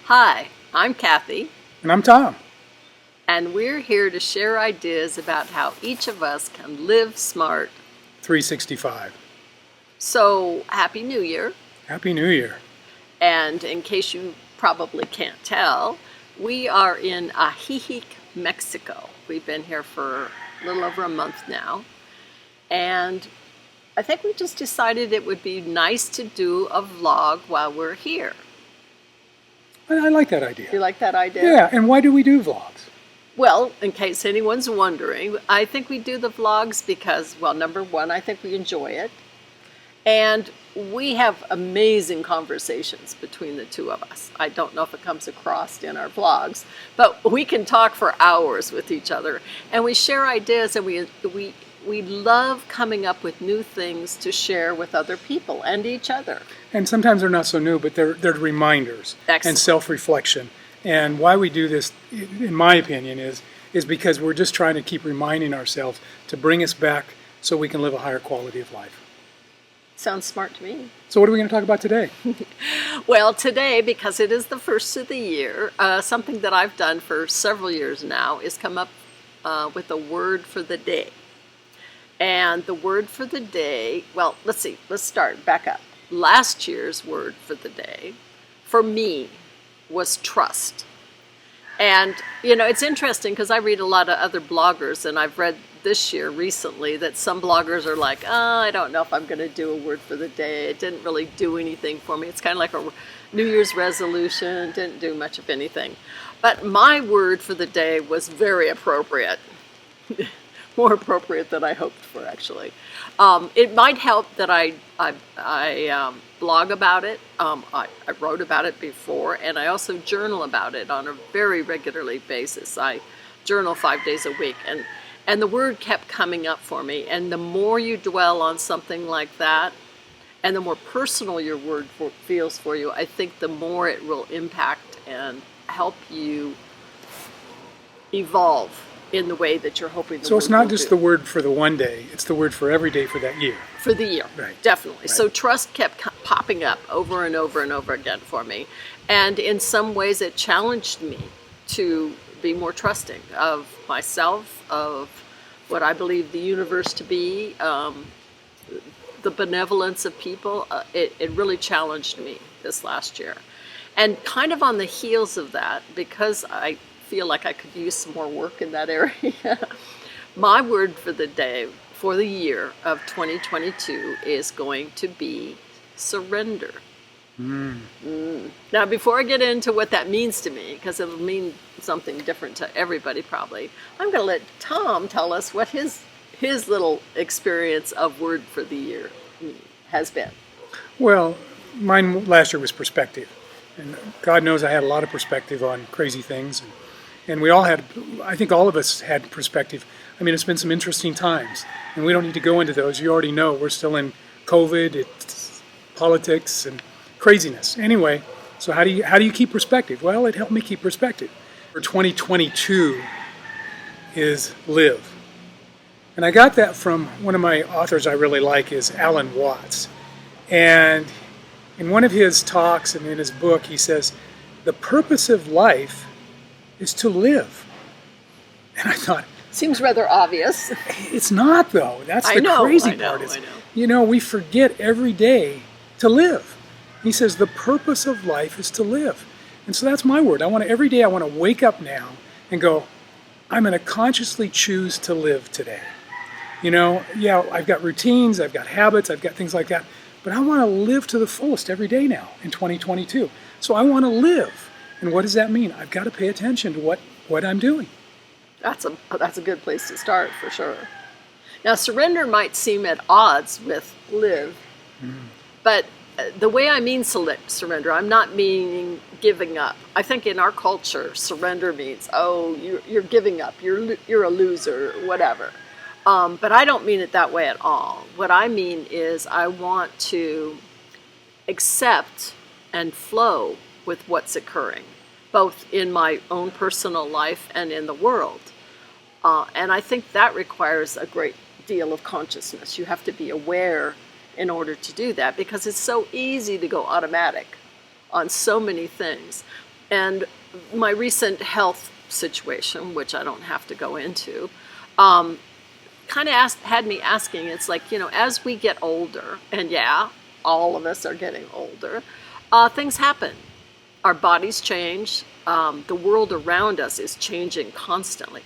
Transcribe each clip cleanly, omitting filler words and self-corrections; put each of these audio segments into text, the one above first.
Hi, I'm Kathy, And I'm Tom. and we're here to share ideas about how each of us can live smart. 365. So, Happy New Year! Happy New Year. And in case you probably can't tell, we are in Ajijic, Mexico. We've been here for a little over a month now, and I think we just decided it would be nice to do a vlog while we're here. I like that idea. You like that idea? Yeah, and why do we do vlogs? Well, in case anyone's wondering, I think we do the vlogs because, well, number one, I think we enjoy it. And we have amazing conversations between the two of us. I don't know if it comes across in our vlogs, but we can talk for hours with each other. And we share ideas, and we love coming up with new things to share with other people and each other. And sometimes they're not so new, but they're reminders. Excellent. And self-reflection. And why we do this, in my opinion, is because we're just trying to keep reminding ourselves to bring us back so we can live a higher quality of life. Sounds smart to me. So what are we going to talk about today? Well, today, because it is the first of the year, something that I've done for several years now is come up with a word for the day. And the word for the day, well, let's see, let's start, back up. Last year's word for the day, for me, was trust. And, you know, it's interesting because I read a lot of other bloggers, and I've read this year recently that some bloggers are like, I don't know if I'm going to do a word for the day. It didn't really do anything for me. It's kind of like a New Year's resolution, didn't do much of anything. But my word for the day was very appropriate. More appropriate than I hoped for, actually. It might help that I blog about it. I wrote about it before, and I also journal about it on a very regularly basis. I journal 5 days a week, and the word kept coming up for me. And the more you dwell on something like that, and the more personal your word feels for you, I think the more it will impact and help you evolve in the way that you're hoping the word So it's not will just do. the word for the one day, it's the word for every day for that year. For the year, Right. definitely. Right. So trust kept popping up over and over and over again for me. And in some ways it challenged me to be more trusting of myself, of what I believe the universe to be, the benevolence of people. It really challenged me this last year. And kind of on the heels of that, because I feel like I could use some more work in that area, my word for the day, for the year of 2022, is going to be surrender. Now, before I get into what that means to me, because it'll mean something different to everybody probably, I'm going to let Tom tell us what his little experience of word for the year has been. Well, mine last year was perspective. And God knows I had a lot of perspective on crazy things. And we all had, I think all of us had perspective. I mean, it's been some interesting times. And we don't need to go into those. You already know we're still in COVID, it's politics and craziness. Anyway, so how do you keep perspective? Well, it helped me keep perspective. For 2022 is live. And I got that from one of my authors I really like is Alan Watts. And in one of his talks and in his book, he says, the purpose of life is to live. And I thought, Seems rather obvious. it's not though. That's the crazy part. I know. You know, we forget every day to live. He says the purpose of life is to live. And so that's my word. Every day I want to wake up now and go, I'm going to consciously choose to live today. You know, yeah, I've got routines, I've got habits, I've got things like that, but I want to live to the fullest every day now in 2022. So I want to live. And what does that mean? I've got to pay attention to what I'm doing. That's a good place to start, for sure. Now, surrender might seem at odds with live, but the way I mean surrender, I'm not meaning giving up. I think in our culture, surrender means, you're giving up, you're a loser, whatever. But I don't mean it that way at all. What I mean is I want to accept and flow with what's occurring, both in my own personal life and in the world. And I think that requires a great deal of consciousness. You have to be aware in order to do that, because it's so easy to go automatic on so many things. And my recent health situation, which I don't have to go into, kind of had me asking, it's like, as we get older, and yeah, all of us are getting older, things happen. Our bodies change. The world around us is changing constantly.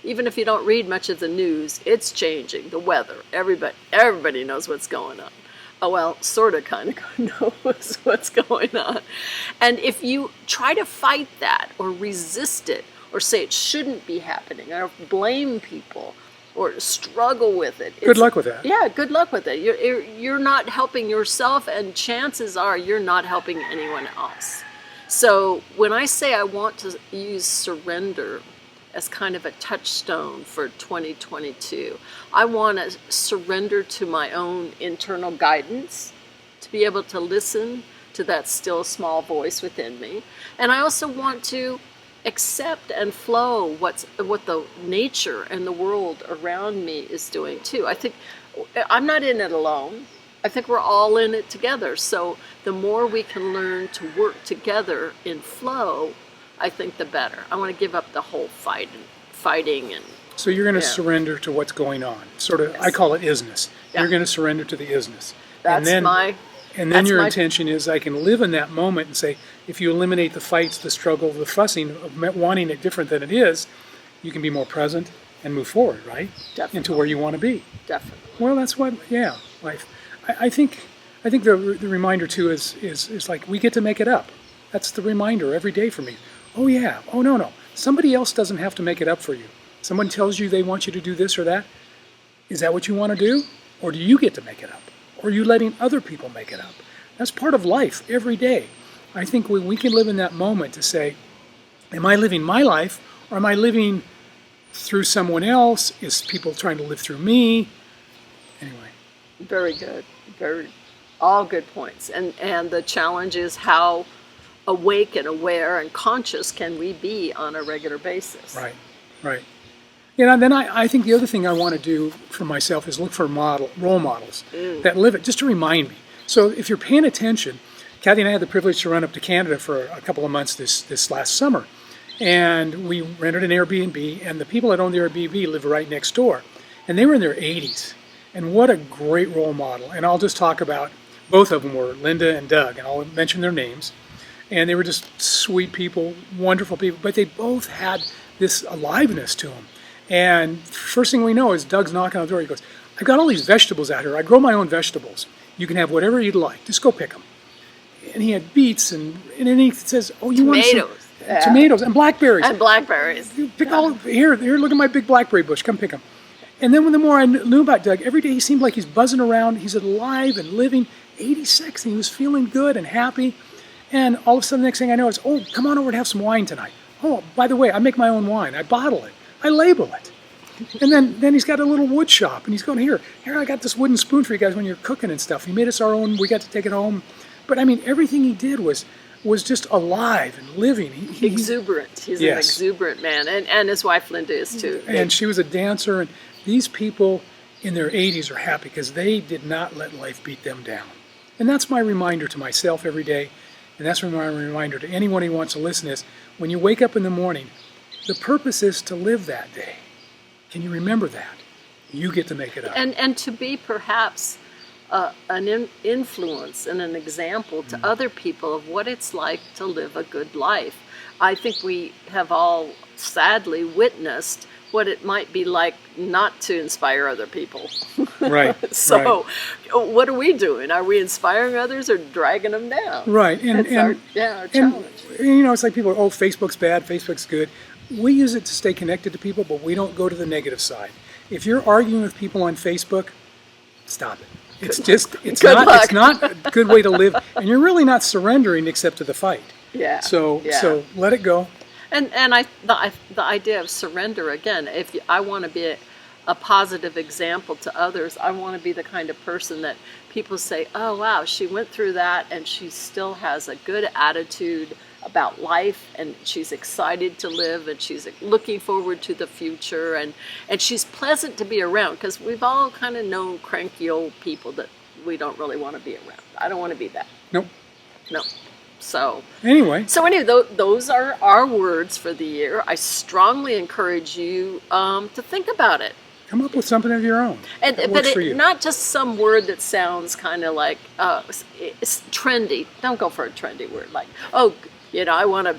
Even if you don't read much of the news, it's changing. The weather, everybody knows what's going on. Oh, well, sort of, kind of knows what's going on. And if you try to fight that or resist it or say it shouldn't be happening or blame people or struggle with it. Good luck with that. Yeah, good luck with it. You're not helping yourself, and chances are you're not helping anyone else. So when I say I want to use surrender as kind of a touchstone for 2022, I want to surrender to my own internal guidance, to be able to listen to that still small voice within me. And I also want to accept and flow what the nature and the world around me is doing too. I think I'm not in it alone. I think we're all in it together. So the more we can learn to work together in flow, I think the better. I want to give up the whole fighting and. So you're going to surrender to what's going on. Sort of, yes. I call it isness. Yeah. You're going to surrender to the isness. And then your intention is, I can live in that moment and say, if you eliminate the fights, the struggle, the fussing of wanting it different than it is, you can be more present and move forward, right? Definitely. Into where you want to be. Definitely. Well, that's what, life. I think the reminder too is like, we get to make it up. That's the reminder every day for me. Oh yeah. Oh no. Somebody else doesn't have to make it up for you. Someone tells you they want you to do this or that. Is that what you want to do? Or do you get to make it up? Or are you letting other people make it up? That's part of life every day. I think when we can live in that moment to say, am I living my life, or am I living through someone else? Is people trying to live through me? Anyway. Very good. All good points. And the challenge is how awake and aware and conscious can we be on a regular basis. Right. Then I think the other thing I want to do for myself is look for role models that live it, just to remind me. So if you're paying attention, Kathy and I had the privilege to run up to Canada for a couple of months this last summer. And we rented an Airbnb, and the people that owned the Airbnb lived right next door. And they were in their 80s. And what a great role model. And I'll just talk about, both of them were Linda and Doug, and I'll mention their names. And they were just sweet people, wonderful people, but they both had this aliveness to them. And first thing we know is Doug's knocking on the door. He goes, I've got all these vegetables out here. I grow my own vegetables. You can have whatever you'd like. Just go pick them. And he had beets, and then he says, oh, you want some tomatoes and blackberries. And blackberries. You pick all here, look at my big blackberry bush. Come pick them. And then the more I knew about Doug, every day he seemed like he's buzzing around. He's alive and living. 86, and he was feeling good and happy. And all of a sudden, the next thing I know is, oh, come on over and have some wine tonight. Oh, by the way, I make my own wine. I bottle it. I label it. And then he's got a little wood shop, and he's going, here, I got this wooden spoon for you guys when you're cooking and stuff. He made us our own. We got to take it home. But I mean, everything he did was just alive and living. Exuberant. He's an exuberant man, and his wife Linda is too. And she was a dancer, and these people in their 80s are happy because they did not let life beat them down. And that's my reminder to myself every day, and that's my reminder to anyone who wants to listen is, when you wake up in the morning, the purpose is to live that day. Can you remember that? You get to make it up. And to be perhaps an influence and an example to other people of what it's like to live a good life. I think we have all sadly witnessed what it might be like not to inspire other people. Right. So what are we doing? Are we inspiring others or dragging them down? Right. Our challenge. It's like people are, oh, Facebook's bad, Facebook's good. We use it to stay connected to people, but we don't go to the negative side. If you're arguing with people on Facebook, stop it. It's not a good way to live, and you're really not surrendering except to the fight. Yeah. So let it go. And the idea of surrender again. If I want to be a positive example to others, I want to be the kind of person that people say, "Oh wow, she went through that, and she still has a good attitude about life, and she's excited to live, and she's looking forward to the future, and she's pleasant to be around." Because we've all kind of known cranky old people that we don't really want to be around. I don't want to be that. Nope. No. Anyway, Those are our words for the year. I strongly encourage you to think about it. come up with something of your own that works for you. Not just some word that sounds kind of like it's trendy. Don't go for a trendy word like, oh, I want to,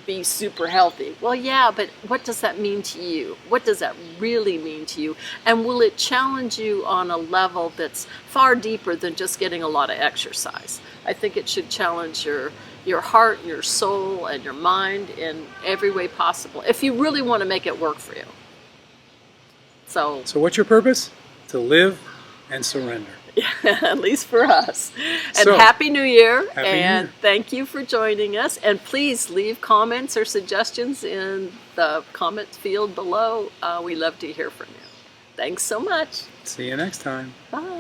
be super healthy. Well, yeah, but what does that mean to you? What does that really mean to you? And will it challenge you on a level that's far deeper than just getting a lot of exercise? I think it should challenge your heart, your soul, and your mind in every way possible, if you really want to make it work for you. So what's your purpose? To live and surrender. At least for us. And So, Happy New Year. Happy New And Year. thank you for joining us. And please leave comments or suggestions in the comment field below. We love to hear from you. Thanks so much. See you next time. Bye.